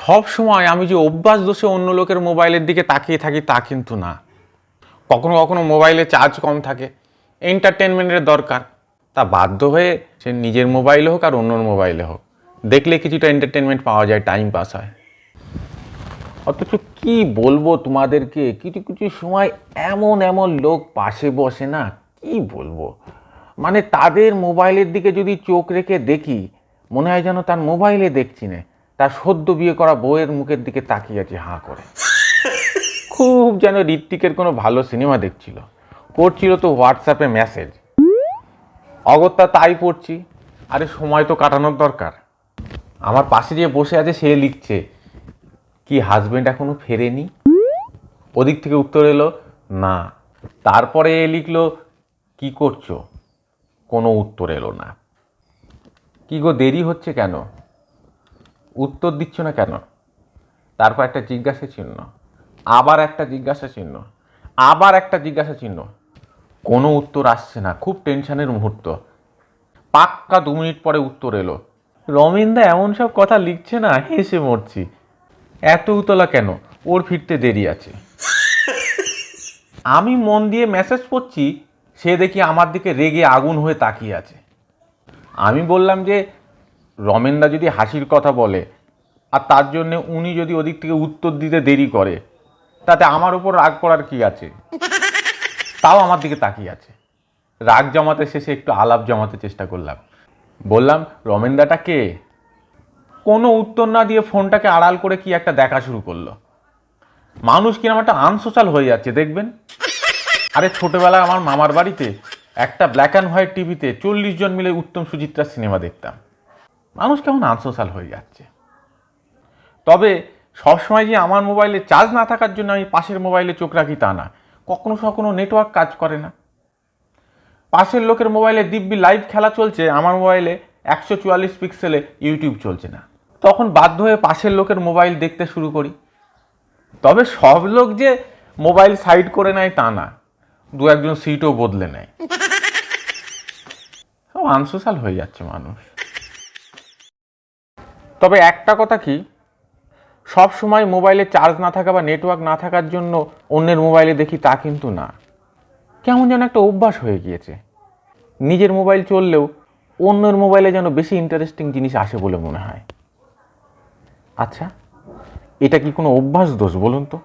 সব সময় আমি যে অভ্যাস দোষে অন্য লোকের মোবাইলের দিকে তাকিয়ে থাকি তা কিন্তু না। কখনো কখনো মোবাইলে চার্জ কম থাকে, এন্টারটেনমেন্টের দরকার, তা বাধ্য হয়ে সে নিজের মোবাইলে হোক আর অন্যর মোবাইলে হোক দেখলে কিছুটা এন্টারটেনমেন্ট পাওয়া যায়, টাইম পাস হয়। অথচ কি বলবো তোমাদেরকে, কিছু কিছু সময় এমন এমন লোক পাশে বসে না, কি বলবো, মানে তাদের মোবাইলের দিকে যদি চোখ রেখে দেখি মনে হয় যেন তার মোবাইলে দেখছি না, তার সদ্য বিয়ে করা বউয়ের মুখের দিকে তাকিয়ে আছে হাঁ করে। খুব যেন ঋত্বিকের কোনো ভালো সিনেমা দেখছিল, করছিল তো হোয়াটসঅ্যাপে মেসেজ, অগত্যা তাই পড়ছি। আরে সময় তো কাটানোর দরকার। আমার পাশে যে বসে আছে সে লিখছে কি হাজবেন্ড এখনো ফেরেনি, ওদিক থেকে উত্তর এলো না। তারপরে এ লিখলো কি করছো, কোনো উত্তর এলো না। কি গো দেরি হচ্ছে কেন, উত্তর দিচ্ছ না কেন? তারপর একটা জিজ্ঞাসা চিহ্ন, আবার একটা জিজ্ঞাসা চিহ্ন, আবার একটা জিজ্ঞাসা চিহ্ন, কোনো উত্তর আসছে না। খুব টেনশনের মুহূর্ত। পাক্কা 2 মিনিট পরে উত্তর এলো। রমিনদা এমন সব কথা লিখছে না, হেসে মরছি। এত উতলা কেন, ওর ফিরতে দেরি আছে। আমি মন দিয়ে মেসেজ করছি, সে দেখি আমার দিকে রেগে আগুন হয়ে তাকিয়ে আছে। আমি বললাম যে রমেনদা যদি হাসির কথা বলে আর তার জন্য উনি যদি ওদিক থেকে উত্তর দিতে দেরি করে, তাতে আমার উপর রাগ করার কি আছে? তাও আমার দিকে তাকিয়ে আছে। রাগ জমাতে শেষে একটু আলাপ জমাতে চেষ্টা করলাম। বললাম রমেনদাটা কে? কোনো উত্তর না দিয়ে ফোনটাকে আড়াল করে কি একটা দেখা শুরু করলো। মানুষ কিরম একটা আনসোশ্যাল হয়ে যাচ্ছে দেখবেন। আরে ছোটবেলায় আমার মামার বাড়িতে একটা ব্ল্যাক অ্যান্ড হোয়াইট টিভিতে 40 জন মিলে উত্তম সুচিত্রার সিনেমা দেখতাম। মানুষ কেমন আনসোশ্যাল হয়ে যাচ্ছে। তবে সবসময় যে আমার মোবাইলে চার্জ না থাকার জন্য আমি পাশের মোবাইলে চোখ রাখি তা না। কখনো কখনো নেটওয়ার্ক কাজ করে না। পাশের লোকের মোবাইলে দিব্যি লাইভ খেলা চলছে, আমার মোবাইলে 144 পিক্সেলে ইউটিউব চলছে না। তখন বাধ্য হয়ে পাশের লোকের মোবাইল দেখতে শুরু করি। তবে সব লোক যে মোবাইল সাইড করে নেয় তা না, দু একজন সিটও বদলে নেয়। সব আনসোশ্যাল হয়ে যাচ্ছে মানুষ। তবে একটা কথা কি, সব সময় মোবাইলে চার্জ না থাকা বা নেটওয়ার্ক না থাকার জন্য অন্যের মোবাইলে দেখি তা কিন্তু না। কেমন যেন একটা অভ্যাস হয়ে গিয়েছে। নিজের মোবাইল চললেও অন্যের মোবাইলে যেন বেশি ইন্টারেস্টিং জিনিস আসে বলে মনে হয়। আচ্ছা, এটা কি কোনো অভ্যাস দোষ বলুন তো?